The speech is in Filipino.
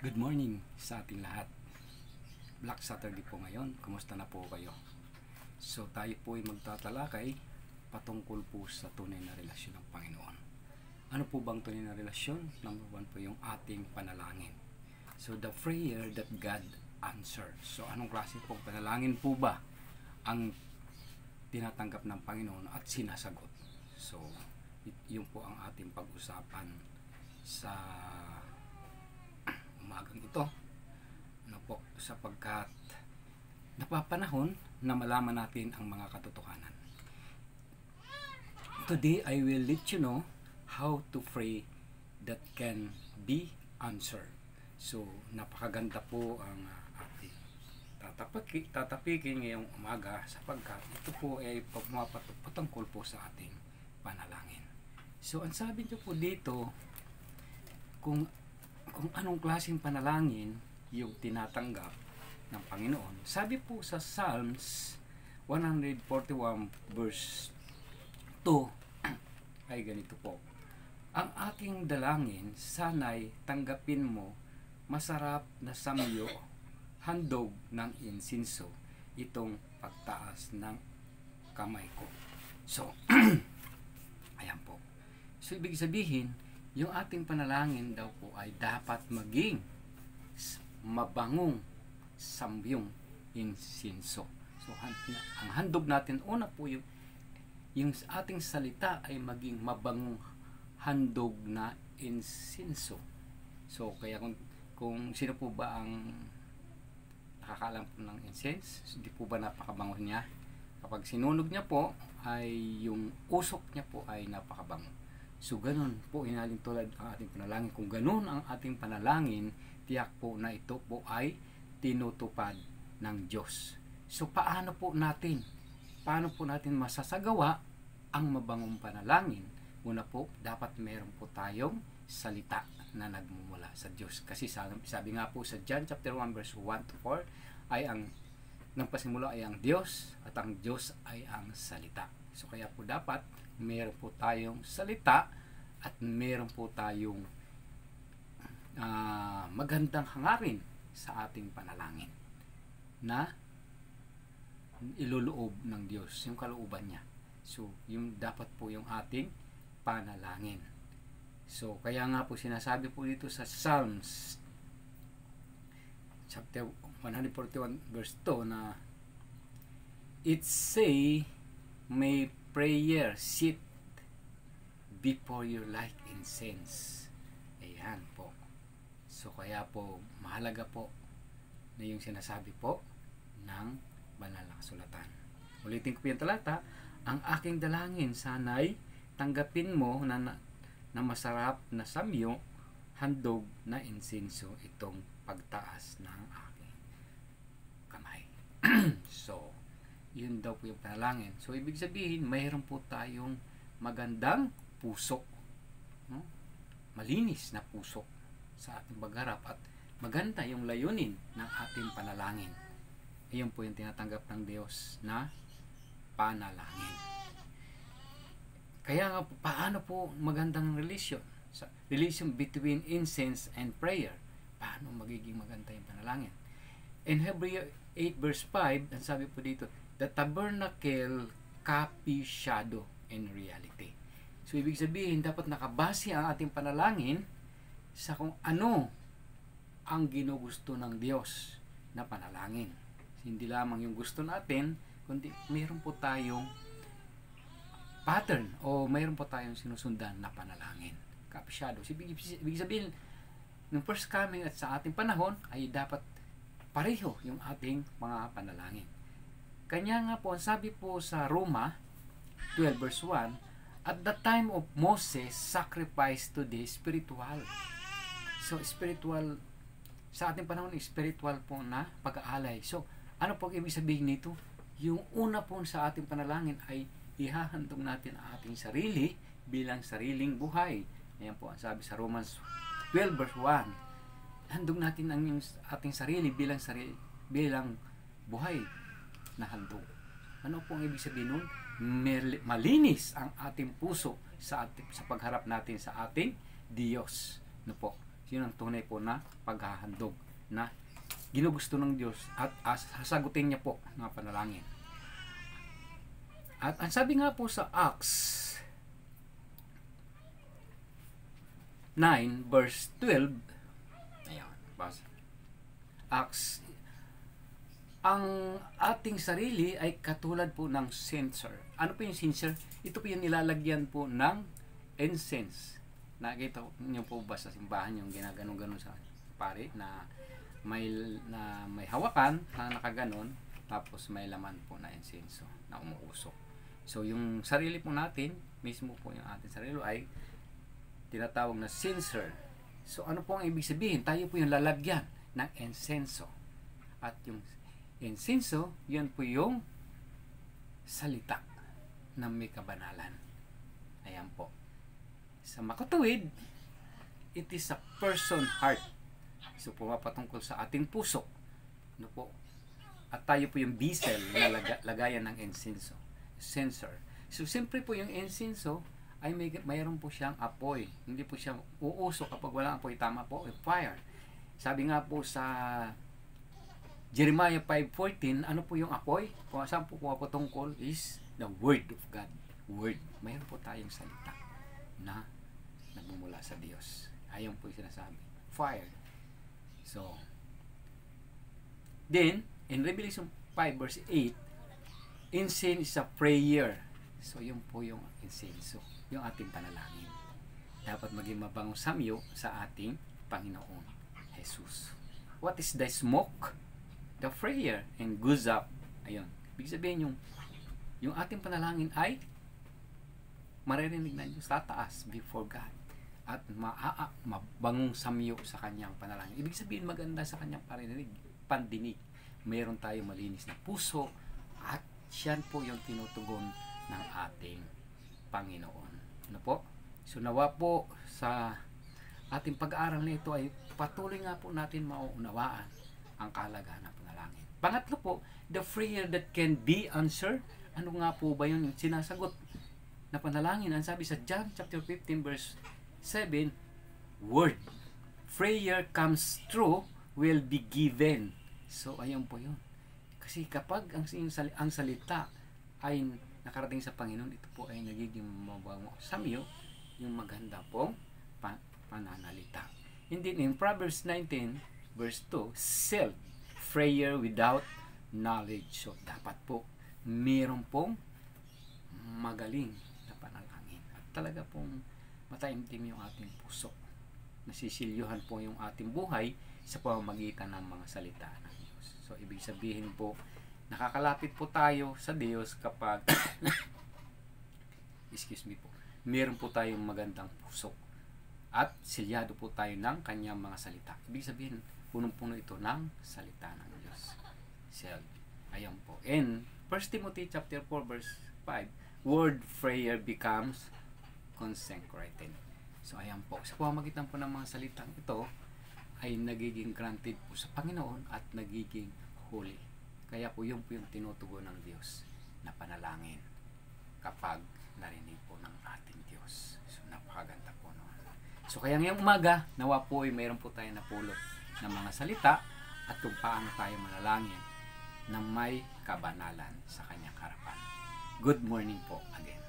Good morning sa ating lahat. Black Saturday po ngayon. Kumusta na po kayo? So tayo po ay magtatalakay patungkol po sa tunay na relasyon ng Panginoon. Ano po bang tunay na relasyon? Number one po yung ating panalangin. So the prayer that God answers. So anong klase pong panalangin po ba ang tinatanggap ng Panginoon at sinasagot? So yun po ang ating pag-usapan sa umagang ito, ano po, sapagkat napapanahon na malaman natin ang mga katotohanan. Today I will let you know how to pray that can be answered. So napakaganda po ang ating tatapikin ngayong umaga, sapagkat ito po ay patungkol po sa ating panalangin. So ang sabi niyo po dito, kung anong klaseng panalangin yung tinatanggap ng Panginoon. Sabi po sa Psalms 141 verse 2 ay ganito po: ang aking dalangin sana'y tanggapin mo, masarap na samyo, handog ng insinso, itong pagtaas ng kamay ko. So ayan po. So ibig sabihin, yung ating panalangin daw po ay dapat maging mabangong sambyong insinso. So ang handog natin, una po yung ating salita ay maging mabangong handog na insinso. So kaya kung sino po ba ang nakakaalam po ng incense, hindi po ba napakabango niya? Kapag sinunog niya po, ay yung usok niya po ay napakabango. So ganun po inaling tulad ang ating panalangin. Kung ganun ang ating panalangin, tiyak po na ito po ay tinutupad ng Diyos. So paano po natin masasagawa ang mabangong panalangin? Una po, dapat meron po tayong salita na nagmumula sa Diyos. Kasi sabi nga po sa John chapter 1 verse 1 to 4 ay ng pasimula ay ang Diyos at ang Diyos ay ang salita. So kaya po dapat meron po tayong salita at meron po tayong magandang hangarin sa ating panalangin na iluloob ng Diyos, yung kalooban niya. So yung dapat po yung ating panalangin. So kaya nga po sinasabi po dito sa Psalms chapter 141 verse 2 na it say, may prayer sit before you like incense. Ayan po. So kaya po mahalaga po na yung sinasabi po ng banal na kasulatan. Ulitin ko po yung talata: ang aking dalangin sana'y tanggapin mo na masarap na samyo, handog na insenso, itong pagtaas ng aking kamay. So yun daw po yung panalangin. So ibig sabihin, mayroon po tayong magandang puso, no? Malinis na puso sa ating pagharap, at maganda yung layunin ng ating panalangin. Iyon po yung tinatanggap ng Diyos na panalangin. Kaya nga po, paano po magandang relation between incense and prayer? Paano magiging maganda yung panalangin? In Hebrews 8 verse 5, ang sabi po dito, the tabernacle copy shadow in reality. So ibig sabihin, dapat nakabase ang ating panalangin sa kung ano ang ginugusto ng Diyos na panalangin. Hindi lamang yung gusto natin, kundi mayroon po tayong pattern o mayroon po tayong sinusundan na panalangin. Copy shadow. Ibig sabihin, ng first coming at sa ating panahon ay dapat pareho yung ating mga panalangin. Kanya nga po, ang sabi po sa Roma 12 verse 1, at the time of Moses, sacrifice to the spiritual. So, spiritual, sa ating panahon, spiritual po na pag-aalay. So, ano po ibig sabihin nito? Yung una po sa ating panalangin ay ihahandog natin ang ating sarili bilang sariling buhay. Ayan po, ang sabi sa Romans 12 verse 1. Handog natin ang ating sarili bilang buhay na handog. Ano pong ibig sabihin nun? Malinis ang ating puso sa pagharap natin sa ating Diyos. No po. Yun ang tunay po na paghahandog na ginugusto ng Diyos at sasagutin niya po ng panalangin. At ang sabi nga po sa Acts 9 verse 12, ayan, basa. Acts, ang ating sarili ay katulad po ng censer. Ano po yung censer? Ito po yung nilalagyan po ng incense. Nakita niyo po ba sa simbahan yung ginaganon-ganon sa pare na may hawakan na nakaganon, tapos may laman po na insenso na umuusok. So yung sarili po natin, mismo po yung ating sarili ay tinatawag na censer. So ano po ang ibig sabihin? Tayo po yung lalagyan ng insenso. At yung insenso, yun po yung salita na may kabanalan. Ayan po. Sa makatuwid, it is a person heart. So pumapatungkol sa ating puso. Ano po? At tayo po yung vessel na lagayan ng insenso. Censer. So siyempre po yung insenso ay mayroon po siyang apoy. Hindi po siya uusok kapag walang apoy. Tama po, fire. Sabi nga po sa Jeremiah 5:14, ano po yung apoy? Kung saan po pumapatungkol is the word of God. Word. Mayroon po tayong salita na nagmumula sa Diyos. Ayun po yung sinasabi. Fire. So, then, in Revelation 5 verse 8, incense is a prayer. So, yun po yung incense. So, yung ating panalangin. Dapat maging mabangong samyo sa ating Panginoon Jesus. What is the smoke? The prayer and goes up. Ayun. Ibig sabihin yung ating panalangin ay maririnig na Diyos tataas before God at mabangong samyo sa kanyang panalangin. Ibig sabihin maganda sa kanyang pandinig. Mayroon tayong malinis na puso at siyan po yung tinutugon ng ating Panginoon. Ano po? So nawa po sa ating pag-aaral na ito ay patuloy nga po natin mauunawaan ang kahalagahan ng panalangin. Pangatlo po, the prayer that can be answered. Ano nga po ba yun yung sinasagot na panalangin? Ang sabi sa John chapter 15 verse 7, word. Prayer comes true will be given. So ayun po yun. Kasi kapag ang salita ay nakarating sa Panginoon, ito po ay nagiging mabango samyo yung maganda pong pananalita. Hindi in Proverbs 19 verse 2, self prayer without knowledge. So dapat po meron pong magaling na panalangin. At talaga pong mataimtim yung ating puso. Nasisilyuhan po yung ating buhay sa pamamagitan ng mga salita ng Diyos. So ibig sabihin po, nakakalapit po tayo sa Diyos kapag excuse me po, meron po tayong magandang puso at silyado po tayo ng kanyang mga salita. Ibig sabihin, punong-puno ito ng salita ng Diyos. Ayan po. In 1 Timothy chapter 4 verse 5, word prayer becomes consecrated. So ayan po. Sa pamamagitan po ng mga salitang ito ay nagiging granted po sa Panginoon at nagiging holy. Kaya po yun po yung tinutugon ng Diyos na panalangin kapag narinig po ng ating Diyos. So napakaganda po noon. So kaya ngayong umaga, nawa po ay mayroon po tayo napulot ng mga salita at kung paano tayo manalangin na may kabanalan sa kanyang harapan. Good morning po again.